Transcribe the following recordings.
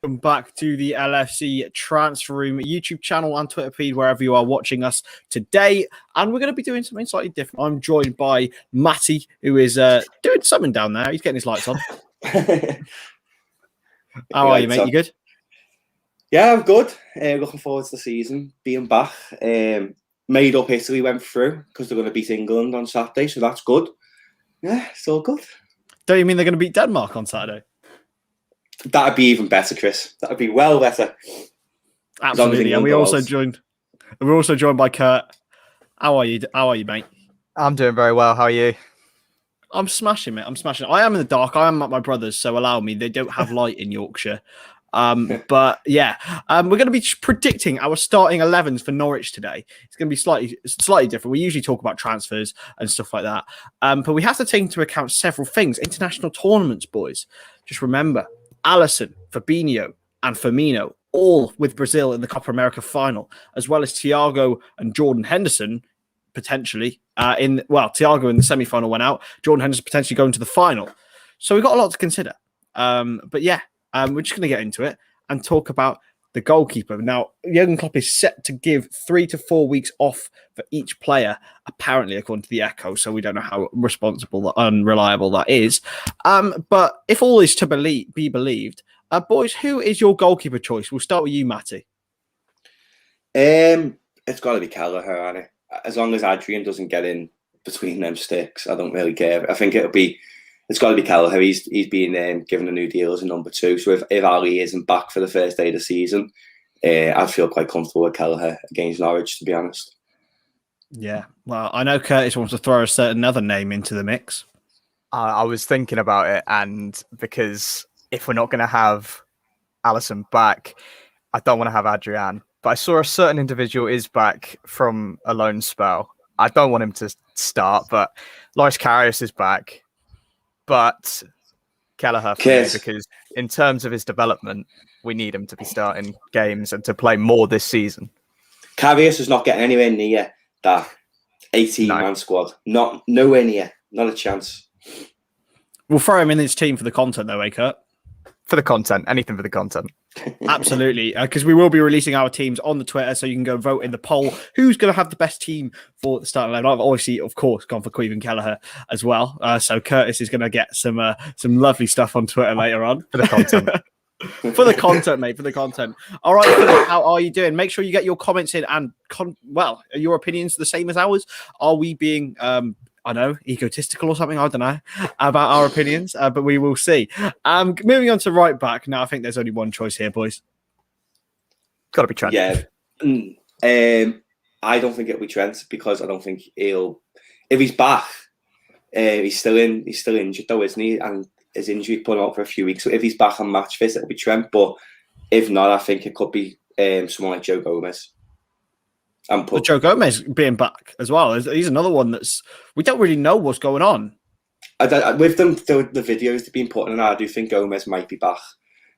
Welcome back to the LFC Transfer Room YouTube channel and Twitter feed, wherever you are watching us today. And we're going to be doing something slightly different. I'm joined by Matty, who is doing something down there. He's getting his lights on. How are you, mate? You good? Yeah, I'm good. Looking forward to the season, being back. Made up Italy went through because they're going to beat England on Saturday, so that's good. Yeah, it's all good. Don't you mean they're going to beat Denmark on Saturday? That'd be even better, Chris. That'd be well better. Absolutely. And we're also joined by Kurt. How are you? How are you, mate? I'm doing very well. How are you? I'm smashing, mate. I'm smashing. I am in the dark. I am at my brother's, so allow me. They don't have light in Yorkshire. But yeah, we're going to be predicting our starting 11s for Norwich today. It's going to be slightly different. We usually talk about transfers and stuff like that. But we have to take into account several things. International tournaments, boys. Just remember, Alisson, Fabinho, and Firmino, all with Brazil in the Copa America final, as well as Thiago and Jordan Henderson, potentially. Thiago in the semi-final went out. Jordan Henderson potentially going to the final. So we've got a lot to consider. But yeah, we're just going to get into it and talk about the goalkeeper. Now, Jurgen Klopp is set to give 3 to 4 weeks off for each player, apparently, according to the Echo. So we don't know how responsible, unreliable that is. But if all is to be believed, boys, who is your goalkeeper choice? We'll start with you, Matty. It's got to be Kelleher, hasn't it? As long as Adrian doesn't get in between them sticks, I don't really care. I think it's got to be Kelleher. He's been given a new deal as a number 2. So if Ali isn't back for the first day of the season, I feel quite comfortable with Kelleher against Norwich, to be honest. Yeah, well, I know Curtis wants to throw a certain other name into the mix. I was thinking about it, and because if we're not going to have Alisson back, I don't want to have Adrian. But I saw a certain individual is back from a loan spell. I don't want him to start, but Loris Karius is back. But Kelleher, because in terms of his development, we need him to be starting games and to play more this season. Karius is not getting anywhere near that 18-man squad. Nowhere near. Not a chance. We'll throw him in his team for the content, though, Kurt? For the content. Anything for the content. Absolutely. Because we will be releasing our teams on the Twitter, so you can go vote in the poll. Who's going to have the best team for the starting 11? I've obviously, of course, gone for Caoimhin Kelleher as well. So Curtis is going to get some lovely stuff on Twitter later on. For the content. For the content, mate. For the content. All right, Philip, how are you doing? Make sure you get your comments in and, are your opinions the same as ours? Are we being, egotistical or something? I don't know about our opinions, but we will see. Moving on to right back. Now, I think there's only one choice here, boys. Got to be Trent. Yeah. I don't think it'll be Trent because I don't think if he's back, he's still injured though, isn't he? And his injury put him out for a few weeks. So if he's back on match fit, it'll be Trent. But if not, I think it could be someone like Joe Gomez. But Joe Gomez being back as well. He's another one we don't really know what's going on. With them, the videos they've been putting in, I do think Gomez might be back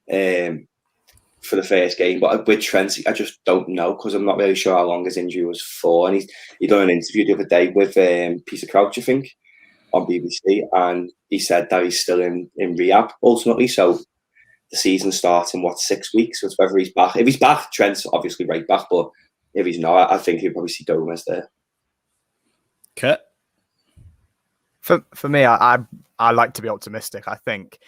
for the first game. But with Trent, I just don't know because I'm not really sure how long his injury was for. And he done an interview the other day with Peter Crouch, I think, on BBC, and he said that he's still in rehab ultimately. So the season starts in 6 weeks. So it's whether he's back. If he's back, Trent's obviously right back, but if he's not, I think he'll probably see Gomez there. Kurt? For me, I like to be optimistic. I think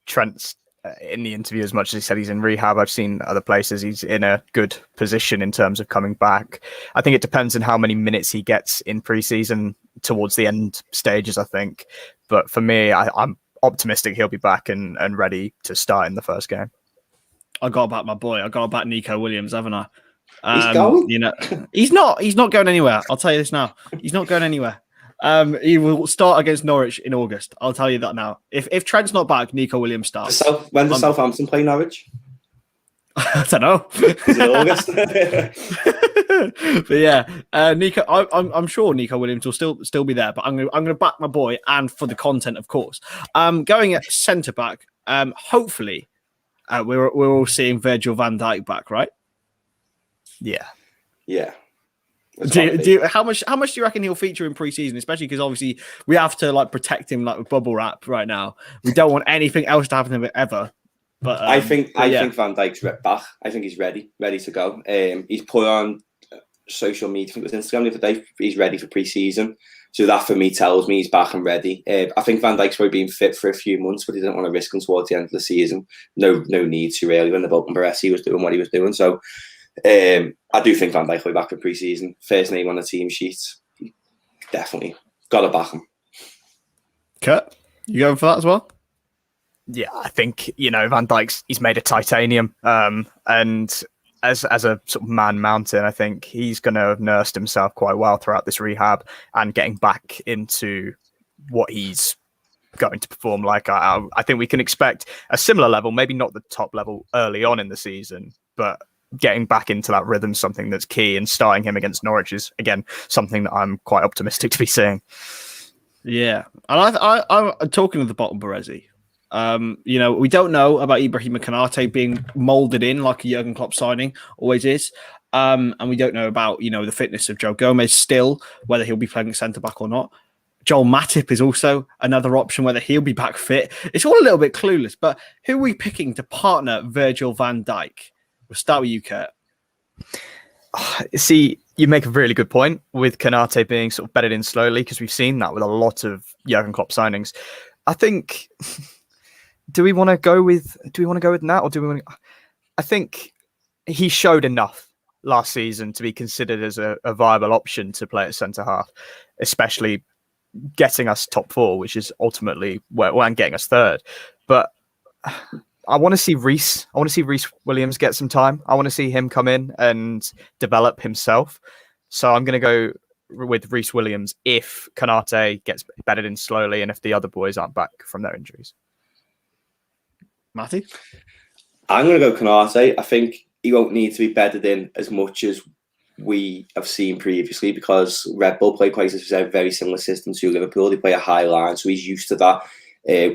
Trent's in the interview, as much as he said he's in rehab, I've seen other places he's in a good position in terms of coming back. I think it depends on how many minutes he gets in pre-season towards the end stages, I think. But for me, I'm optimistic he'll be back and ready to start in the first game. I got to back my boy. I got to back Nico Williams, haven't I? He's going? He's not going anywhere. I'll tell you this now. He's not going anywhere. He will start against Norwich in August. I'll tell you that now. If Trent's not back, Nico Williams starts. When does Southampton play Norwich? I don't know. Is it August? But yeah, Nico. I'm sure Nico Williams will still be there. But I'm gonna back my boy, and for the content, of course. Going at centre back. Hopefully, we're all seeing Virgil van Dijk back, right? Yeah. How much do you reckon he'll feature in pre-season, especially because obviously we have to protect him with bubble wrap right now. We don't want anything else to happen to him ever. But I think yeah. Van Dijk's back. I think he's ready to go. He's put on social media, I think it was Instagram the other day, he's ready for pre-season. So that for me tells me he's back and ready. I think Van Dijk's probably been fit for a few months, but he didn't want to risk him towards the end of the season. No need to really when the Bolton Baresi was doing what he was doing. So I do think Van Dijk will be back for pre-season. First name on the team sheet. Definitely. Got to back him. Kurt, you going for that as well? Yeah, I think, Van Dijk's, he's made of titanium. And as a sort of man mountain, I think he's going to have nursed himself quite well throughout this rehab and getting back into what he's going to perform like. I think we can expect a similar level, maybe not the top level early on in the season, but getting back into that rhythm, something that's key, and starting him against Norwich is, again, something that I'm quite optimistic to be seeing. Yeah. And I'm talking of the bottom Baresi. We don't know about Ibrahima Konate being moulded in like a Jurgen Klopp signing always is. And we don't know about, the fitness of Joe Gomez still, whether he'll be playing centre-back or not. Joel Matip is also another option, whether he'll be back fit. It's all a little bit clueless, but who are we picking to partner Virgil van Dijk? We'll start with you, Kurt. See, you make a really good point with Konate being sort of bedded in slowly, because we've seen that with a lot of Jurgen Klopp signings. I think... Do we want to go with that, or do we want to... I think he showed enough last season to be considered as a viable option to play at centre half, especially getting us top four, which is ultimately and getting us third. But I want to see Reece. I want to see Reece Williams get some time. I want to see him come in and develop himself. So I'm going to go with Reece Williams if Konate gets bedded in slowly and if the other boys aren't back from their injuries. Matty? I'm going to go Konate. I think he won't need to be bedded in as much as we have seen previously, because Red Bull play quite a very similar system to Liverpool. They play a high line, so he's used to that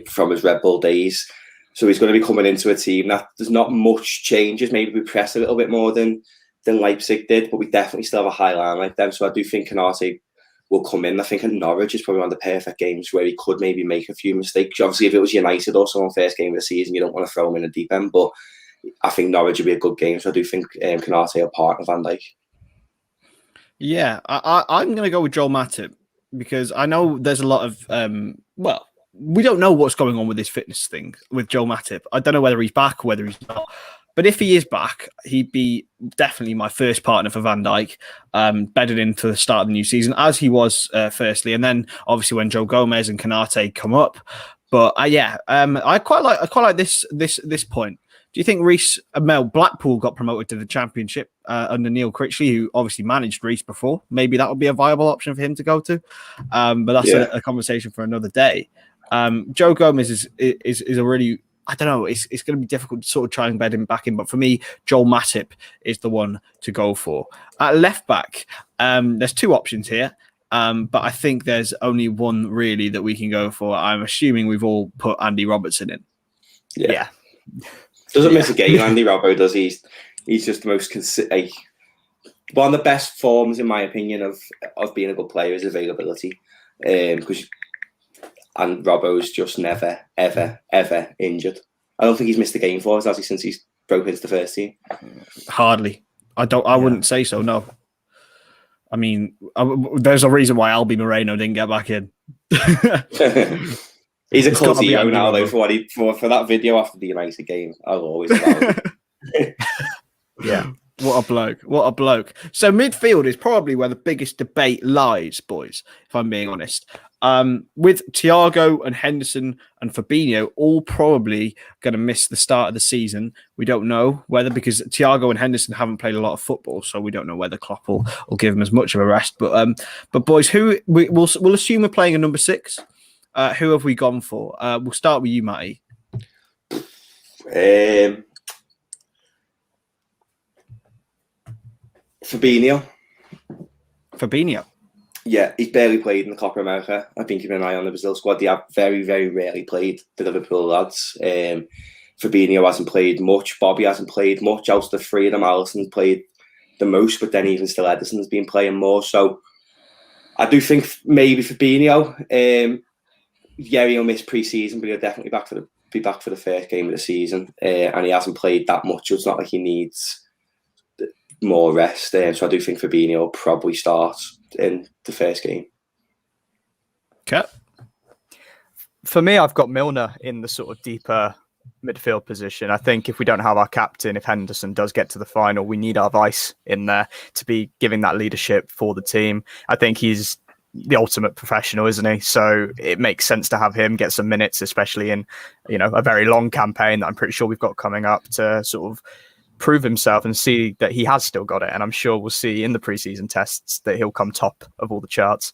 from his Red Bull days. So he's going to be coming into a team that there's not much changes. Maybe we press a little bit more than Leipzig did, but we definitely still have a high line like them. So I do think Konate will come in. I think at Norwich is probably one of the perfect games where he could maybe make a few mistakes. Obviously, if it was United or someone first game of the season, you don't want to throw him in the deep end, but I think Norwich would be a good game. So I do think Konate will partner Van Dijk. Yeah, I'm going to go with Joel Matip, because I know there's a lot of, we don't know what's going on with this fitness thing with Joel Matip. I don't know whether he's back or whether he's not. But if he is back, he'd be definitely my first partner for Van Dijk, bedded in for the start of the new season, as he was firstly. And then obviously when Joe Gomez and Konate come up. But I quite like this point. Do you think Blackpool got promoted to the Championship under Neil Critchley, who obviously managed Reece before? Maybe that would be a viable option for him to go to. But that's a conversation for another day. Joe Gomez is a really... I don't know. It's going to be difficult to sort of try and bed him back in. But for me, Joel Matip is the one to go for. At left back, there's two options here. But I think there's only one really that we can go for. I'm assuming we've all put Andy Robertson in. Yeah. Doesn't miss a game, Andy Robbo, does he? He's just the most one of the best forms, in my opinion, of being a good player is availability. And Robbo's just never, ever, ever injured. I don't think he's missed a game for us, has he, since he's broken into the first team? Hardly. I wouldn't say so, no. I mean, there's a reason why Albi Moreno didn't get back in. He's a cult hero now, though, for that video after the United game. I'll always allow it. Yeah. What a bloke. So midfield is probably where the biggest debate lies, boys, if I'm being honest. With Thiago and Henderson and Fabinho all probably going to miss the start of the season. We don't know whether, because Thiago and Henderson haven't played a lot of football, so we don't know whether Klopp will give them as much of a rest. But boys, we'll assume we're playing a number 6. Who have we gone for? We'll start with you, Matty. Fabinho. Yeah, he's barely played in the Copa America. I've been keeping an eye on the Brazil squad. They have very, very rarely played the Liverpool lads. Fabinho hasn't played much. Bobby hasn't played much. Out of the three of them, Alisson's played the most, but then even still Ederson's been playing more. So I do think maybe Fabinho. Yerry will miss pre-season, but he'll definitely be back for the first game of the season, and he hasn't played that much. So it's not like he needs more rest. So I do think Fabinho will probably start in the first game. Okay. For me, I've got Milner in the sort of deeper midfield position. I think if we don't have our captain, if Henderson does get to the final, we need our vice in there to be giving that leadership for the team. I think he's the ultimate professional, isn't he? So it makes sense to have him get some minutes, especially in, a very long campaign that I'm pretty sure we've got coming up, to sort of prove himself and see that he has still got it. And I'm sure we'll see in the preseason tests that he'll come top of all the charts.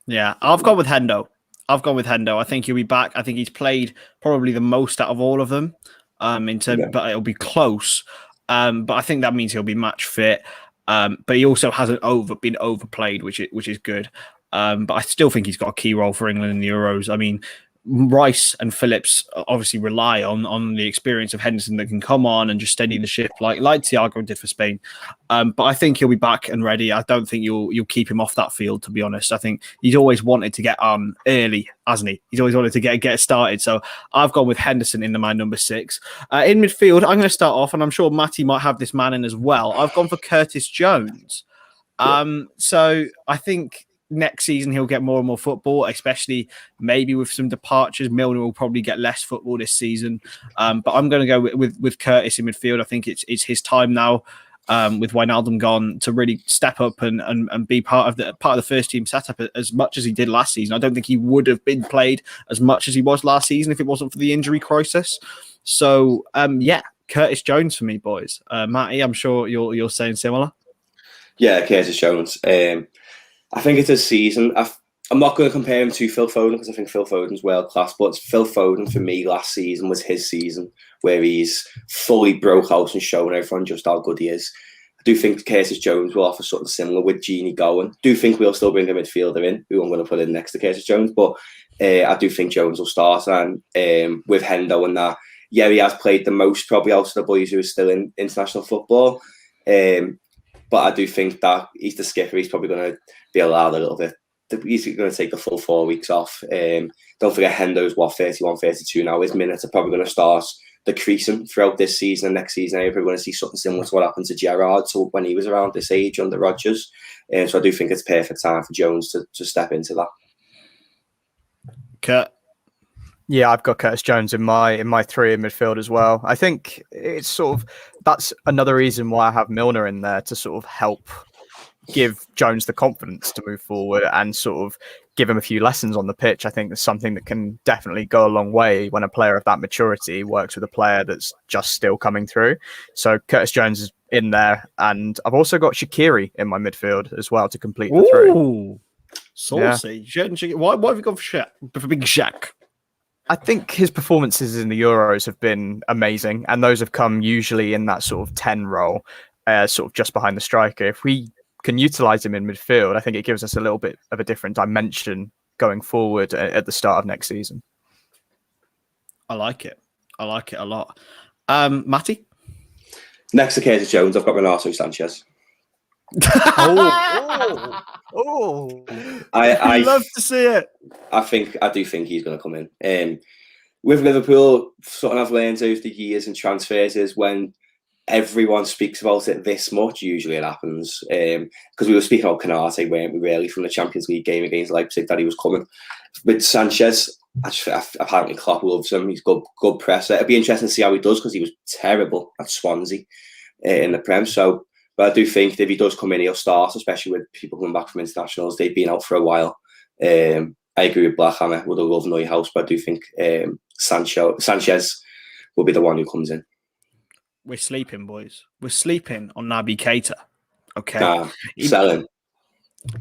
Yeah, I've gone with Hendo. I think he'll be back. I think he's played probably the most out of all of them. But it'll be close. But I think that means he'll be match fit. But he also hasn't been overplayed, which is good. But I still think he's got a key role for England in the Euros. I mean, Rice and Phillips obviously rely on the experience of Henderson that can come on and just steady the ship like Thiago did for Spain. But I think he'll be back and ready. I don't think you'll keep him off that field, to be honest. I think he's always wanted to get on early, hasn't he? He's always wanted to get started. So I've gone with Henderson in my number 6. In midfield, I'm going to start off, and I'm sure Matty might have this man in as well. I've gone for Curtis Jones. So I think next season he'll get more and more football, especially maybe with some departures. Milner will probably get less football this season, but I'm going to go with Curtis in midfield. I think it's his time now, with Wijnaldum gone, to really step up and be part of the first team setup as much as he did last season. I don't think he would have been played as much as he was last season if it wasn't for the injury crisis. So Curtis Jones for me, boys. Matty, I'm sure you're saying similar. Yeah, Curtis Jones. I think it's his season. I'm not going to compare him to Phil Foden because I think Phil Foden's world class, but Phil Foden for me last season was his season where he's fully broke out and shown everyone just how good he is. I do think Curtis Jones will offer something similar with Gini going. Do think we'll still bring a midfielder in who I'm going to put in next to Curtis Jones, but I do think Jones will start, and with Hendo and that, yeah, he has played the most probably out of the boys who are still in international football. But I do think that he's the skipper. He's probably going to be allowed a little bit. He's going to take the full 4 weeks off. Don't forget Hendo's 31, 32 now. His minutes are probably going to start decreasing throughout this season and next season. You're probably going to see something similar to what happened to Gerrard when he was around this age under Rodgers. So I do think it's perfect time for Jones to step into that. Kurt? Yeah, I've got Curtis Jones in my 3 in midfield as well. I think it's sort of, that's another reason why I have Milner in there, to sort of help give Jones the confidence to move forward and sort of give him a few lessons on the pitch. I think there's something that can definitely go a long way when a player of that maturity works with a player that's just still coming through. So Curtis Jones is in there, and I've also got Shaqiri in my midfield as well to complete the 3. Ooh, saucy. Yeah. Why have you gone for Big Shaq? I think his performances in the Euros have been amazing, and those have come usually in that sort of 10 role, sort of just behind the striker. If we can utilise him in midfield, I think it gives us a little bit of a different dimension going forward at the start of next season. I like it a lot. Matty? Next to Curtis Jones, I've got Renato Sanchez. I love to see it. I do think he's going to come in. With Liverpool, something I've learned over the years in transfers is when everyone speaks about it this much, usually it happens. Because we were speaking about Canate, weren't we, really, from the Champions League game against Leipzig, that he was coming. With Sanchez, apparently Klopp loves him. He's good presser. It'll be interesting to see how he does, because he was terrible at Swansea in the Prem. So, but I do think if he does come in, he'll start, especially with people coming back from internationals. They've been out for a while. I agree with Blackhammer. Would have loved Neuhaus, but I do think Sanchez will be the one who comes in. We're sleeping, boys. We're sleeping on Naby Keita. Okay. Sell him.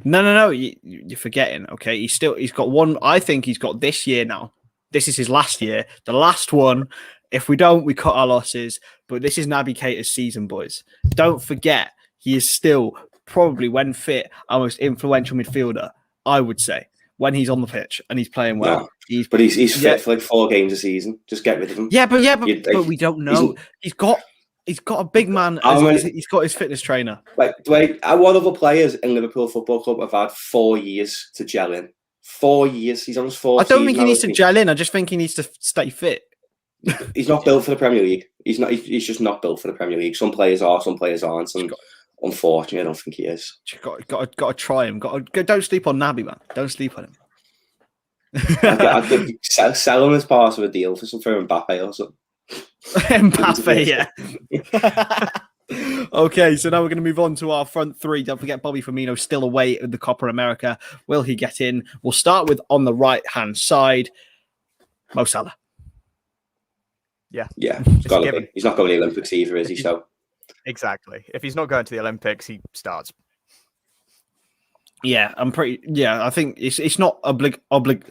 No. You're forgetting. Okay. He's got one. I think he's got this year now. This is his last year. The last one. If we don't, we cut our losses. But this is Naby Keita's season, boys. Don't forget, he is still probably, when fit, our most influential midfielder, I would say, when he's on the pitch and he's playing well. No, he's fit for like 4 games a season. Just get rid of him. Yeah, but we don't know. He's got a big man. He's got his fitness trainer. Like, what other players in Liverpool Football Club have had 4 years to gel in? 4 years. He's on his 4th I don't think season he needs now, to gel in. I just think he needs to stay fit. He's not built for the Premier League. He's not. He's just not built for the Premier League. Some players are, some players aren't. And unfortunately, I don't think he is. Got to try him. Don't sleep on Naby, man. Don't sleep on him. I could sell him as part of a deal for Mbappe or something. Mbappe, yeah. Okay, so now we're going to move on to our front three. Don't forget Bobby Firmino still away at the Copa America. Will he get in? We'll start with on the right-hand side, Mo Salah. Yeah, he's got to be. He's not going to the Olympics either, is he? So exactly. If he's not going to the Olympics, he starts. Yeah, I think it's not obligatory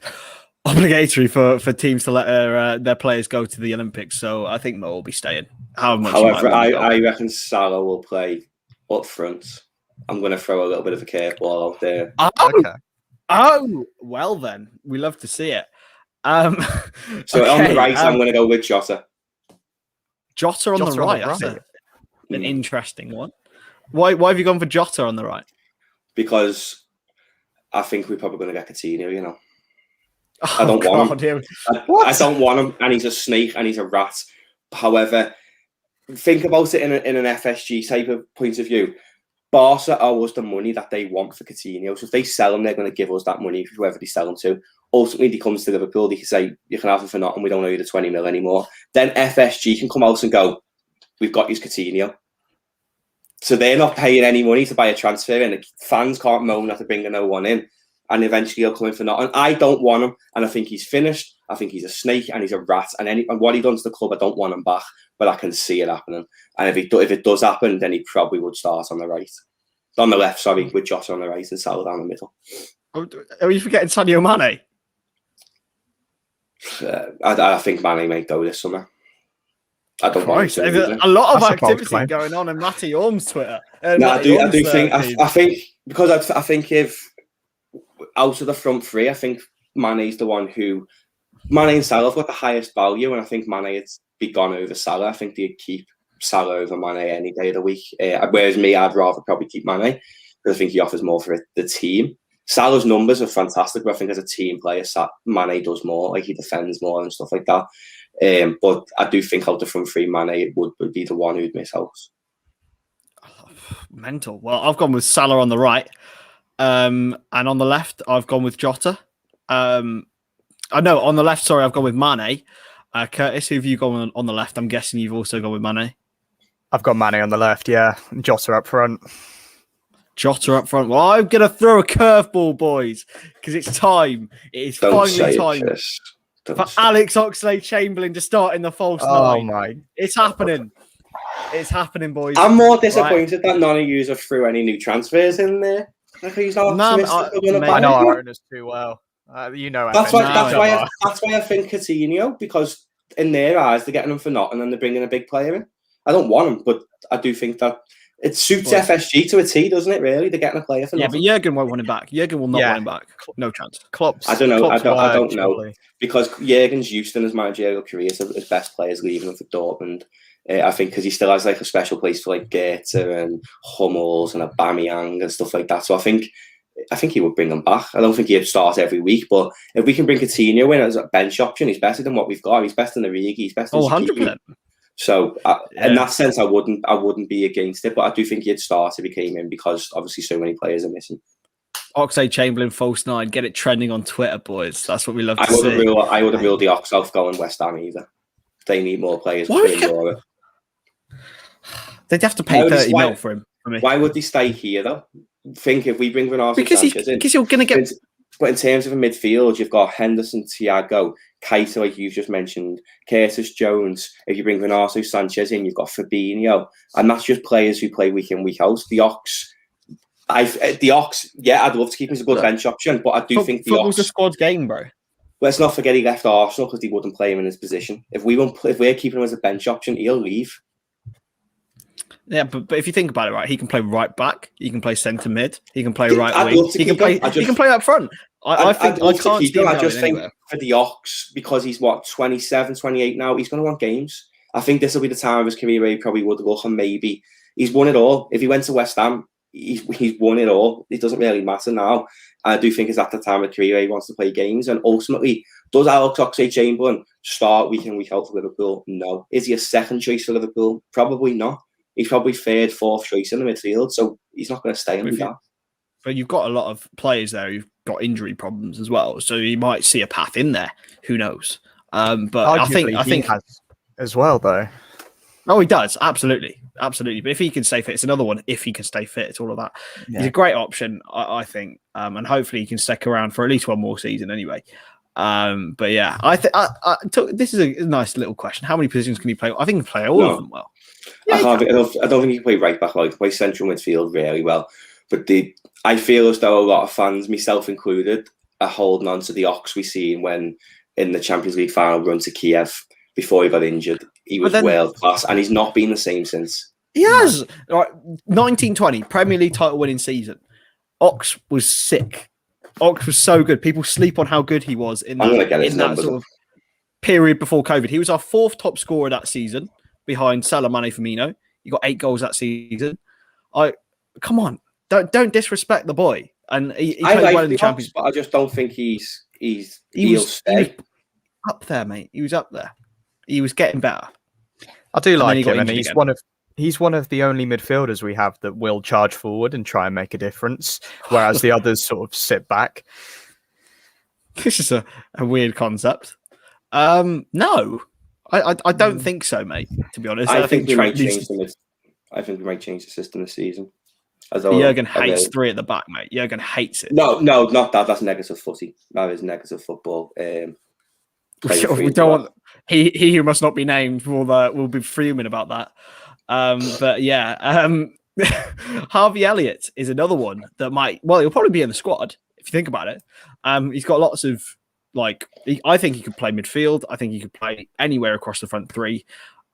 for teams to let their players go to the Olympics. So I think Mo will be staying. However, I reckon Salah will play up front. I'm going to throw a little bit of a curveball out there. Oh, well then, we love to see it. So okay, on the right, I'm going to go with Jota. Jota on the right. That's an interesting one. Why have you gone for Jota on the right? Because I think we're probably going to get Coutinho, you know. I don't want him. I don't want him, and he's a snake, and he's a rat. However, think about it in an FSG type of point of view. Barca owe us the money that they want for Coutinho. So if they sell him, they're going to give us that money, whoever they sell him to. Ultimately, he comes to Liverpool, they can say, you can have him for nothing, we don't owe you the 20 mil anymore. Then FSG can come out and go, we've got you Coutinho. So they're not paying any money to buy a transfer, and the fans can't moan that they're bringing no one in. And eventually he'll come in for nothing. I don't want him, and I think he's finished. I think he's a snake, and he's a rat. And what he done to the club, I don't want him back, but I can see it happening. And if it does happen, then he probably would start on the left, sorry, with Jota on the right and Salah down the middle. Are you forgetting Sadio Mane? I think Mane may go this summer. I don't know. A lot of activity going on in Matty Orm's Twitter. I do think. I think because I think if out of the front three, I think Mane's the one who Mane and Salah have got the highest value, and I think Mane would be gone over Salah. I think they'd keep Salah over Mane any day of the week. Whereas me, I'd rather probably keep Mane because I think he offers more for the team. Salah's numbers are fantastic, but I think as a team player, Mane does more. Like he defends more and stuff like that. But I do think out the front three, Mane would be the one who'd miss out. Mental. Well, I've gone with Salah on the right, and on the left, I've gone with Jota. On the left, sorry, I've gone with Mane. Curtis, who have you gone on the left? I'm guessing you've also gone with Mane. I've got Mane on the left, yeah. Jota up front. Jota up front. Well, I'm going to throw a curveball, boys, because it's time. It is finally time for Alex Oxlade-Chamberlain to start in the false nine. Oh, my. It's happening. It's happening, boys. I'm more disappointed that none of you have threw any new transfers in there. He's not I know our owners too well. You know, that's why I think Coutinho, because in their eyes they're getting him for nothing and they're bringing a big player in. I don't want him, but I do think that it suits FSG to a T, doesn't it? Really, they're getting a player for nothing. Yeah, but Jurgen won't want him back. Jurgen will not want him back. No chance. I don't know. I don't know because Jurgen's used in his managerial career to his best players leaving him for Dortmund. I think because he still has like a special place for like Goethe and Hummels and Aubameyang and stuff like that. So I think he would bring him back. I don't think he'd start every week, but if we can bring Coutinho in as a bench option, he's better than what we've got. He's best in the league. He's best. 100%. So in that sense, I wouldn't be against it, but I do think he'd start if he came in because obviously so many players are missing. Oxlade-Chamberlain false nine, get it trending on Twitter, boys. That's what we love to see. I wouldn't rule the Ox out going West Ham either. They need more players. They'd have to pay 30 mil for him. For me. Why would they stay here though? Think if we bring Ronaldo Sanchez in, because you're going to get. But in terms of a midfield, you've got Henderson, Thiago, Keita, like you've just mentioned, Curtis Jones. If you bring Renato Sanchez in, you've got Fabinho, and that's just players who play week in, week out. I'd love to keep him as a good bench option, but I do think football's a squad game, bro. Let's not forget he left Arsenal because they wouldn't play him in his position. If we're keeping him as a bench option, he'll leave. Yeah, but if you think about it, right, he can play right back, he can play centre mid, he can play right wing, he can play up front. I just think for the Ox, because he's 27, 28 now, he's going to want games. I think this will be the time of his career where he probably would look and maybe he's won it all. If he went to West Ham, he's won it all. It doesn't really matter now. I do think it's at the time of career he wants to play games. And ultimately, does Alex Oxlade-Chamberlain start week in, week out for Liverpool? No. Is he a second choice for Liverpool? Probably not. He's probably third, fourth choice in the midfield, so he's not going to stay in that. But you've got a lot of players there who've got injury problems as well, so you might see a path in there. Who knows? But Arguably, I think he has as well, though. Oh, he does. Absolutely. Absolutely. But if he can stay fit, it's another one. If he can stay fit, it's all of that. Yeah. He's a great option, I think. And hopefully he can stick around for at least one more season anyway. But yeah, this is a nice little question. How many positions can he play? I think he can play all of them well. Yeah, I don't think he can play right back. He can play central midfield really well. But I feel as though a lot of fans, myself included, are holding on to the Ox we seen when in the Champions League final run to Kiev before he got injured. He was world class, and he's not been the same since. He has. Right, 1920 Premier League title winning season. Ox was sick. Ox was so good. People sleep on how good he was in that sort of period before COVID. He was our fourth top scorer that season, behind Salah, Mane, Firmino. He got 8 goals that season. Come on, don't disrespect the boy. And he played well in the Champions League. But I just don't think he was up there, mate. He was up there. He was getting better. I do like him, and he's one of the only midfielders we have that will charge forward and try and make a difference, whereas the others sort of sit back. This is a weird concept. No, I don't think so, mate. To be honest, I think we might change the system this season. Jurgen hates 3 at the back, mate. Jurgen hates it. No, not that. That's negative footy. That is negative football. We don't want he who must not be named will be fuming about that. But yeah, Harvey Elliott is another one that he'll probably be in the squad if you think about it. He's got lots of I think he could play midfield. I think he could play anywhere across the front 3.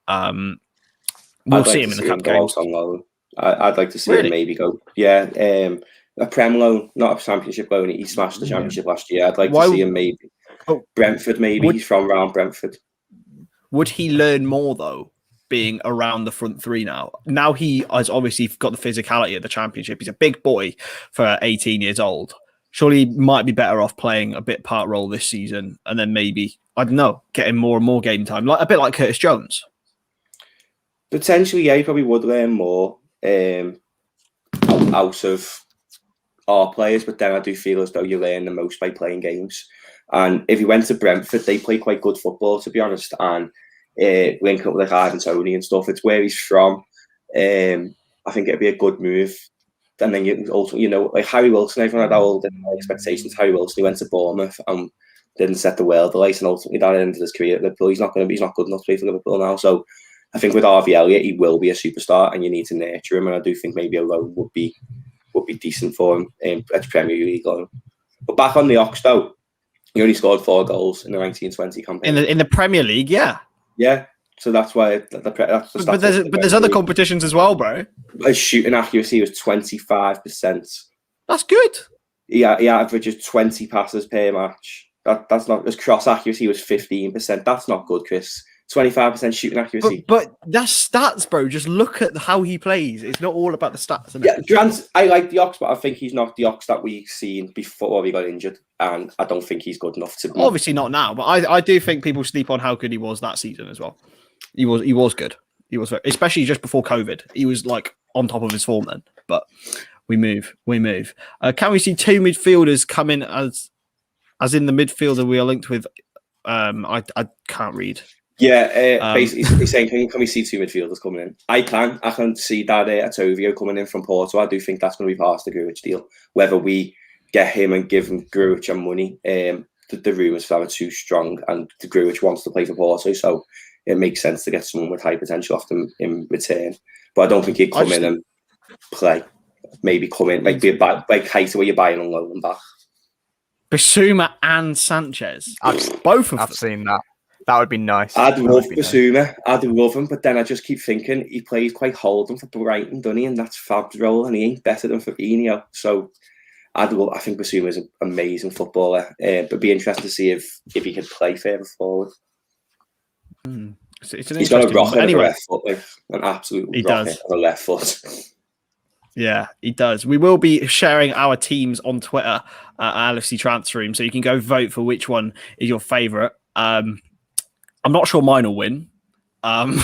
We'll see him in the cup games. I'd like to see him maybe go. Yeah, a Prem loan, not a Championship loan. He smashed the Championship last year. I'd like to see him maybe. Brentford, maybe. He's from around Brentford. Would he learn more, though, being around the front 3 now? Now he has obviously got the physicality of the Championship. He's a big boy for 18 years old. Surely he might be better off playing a bit part role this season and then maybe, I don't know, getting more and more game time, a bit like Curtis Jones. Potentially, yeah, he probably would learn more out of our players, but then I do feel as though you learn the most by playing games. And if he went to Brentford, they play quite good football, to be honest, and link up with Ivan Toney and stuff. It's where he's from. I think it'd be a good move. And then you also, like Harry Wilson, everyone had all the expectations. Harry Wilson, he went to Bournemouth and didn't set the world alight, and ultimately that ended his career at Liverpool. He's not good enough to play for Liverpool now. So I think with Harvey Elliott, he will be a superstar, and you need to nurture him. And I do think maybe a loan would be decent for him at Premier League. But back on the Ox though, he only scored 4 goals in the 1920 campaign in the Premier League. Yeah. So that's why. But there's other competitions as well, bro. His shooting accuracy was 25%. That's good. He averages 20 passes per match. That's not. His cross accuracy was 15%. That's not good, Chris. 25% shooting accuracy. But that's stats, bro. Just look at how he plays. It's not all about the stats. Isn't it? Grant, I like the Ox, but I think he's not the Ox that we've seen before he got injured. And I don't think he's good enough to be. Obviously not now, but I do think people sleep on how good he was that season as well. He was good. He was, especially just before COVID. He was on top of his form then. But we move. Can we see 2 midfielders come in as in the midfielder we are linked with? I can't read. Yeah, basically he's saying, can we see 2 midfielders coming in? I can see that Atovio coming in from Porto. I do think that's going to be part of the Grujic deal. Whether we get him and give him Grujic and money, the rumours for that are too strong, and the Grujic wants to play for Porto, so it makes sense to get someone with high potential off them in return. But I don't think he'd come in and play. Maybe come in, be like Keita, where you're buying on loan and back. Bissouma and Sanchez. Both of them. I've seen that. That would be nice. I'd love Bissouma. I'd love him, but then I just keep thinking he plays quite holding for Brighton, doesn't he? And that's Fab's role, and he ain't better than Fabinho. So I think Bissouma is an amazing footballer. But it'd be interesting to see if he could play further forward. It's an He's got a rocket anyway, on the left foot, an absolute rocket on the left foot. Yeah, he does. We will be sharing our teams on Twitter at LFC Transfer Room, so you can go vote for which one is your favourite. I'm not sure mine will win. With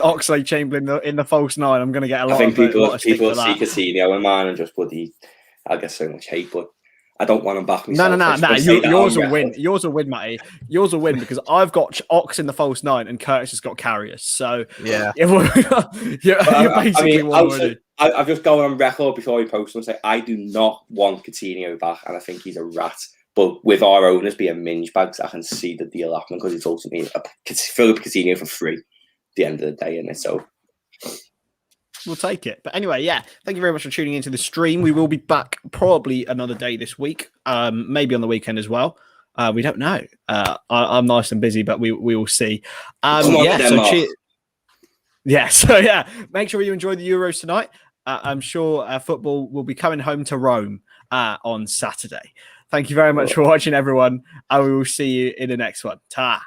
Oxlade Chamberlain in the false nine, I'm going to get a lot I think of lot of stick people for see that. Coutinho in mine and just I get so much hate, but I don't want him back myself. No. Yours will win. Yours will win, Matty. Yours will win because I've got Ox in the false nine and Curtis has got Carriers. So yeah, you're basically one already. I've just gone on record before we post and say I do not want Coutinho back, and I think he's a rat. But with our owners being minge bags, I can see the deal happening because it's ultimately Philip Coutinho for free at the end of the day, isn't it? So we'll take it. But anyway, yeah, thank you very much for tuning into the stream. We will be back probably another day this week, maybe on the weekend as well. We don't know. I'm nice and busy, but we will see. So make sure you enjoy the Euros tonight. I'm sure football will be coming home to Rome on Saturday. Thank you very much for watching, everyone. And we will see you in the next one. Ta.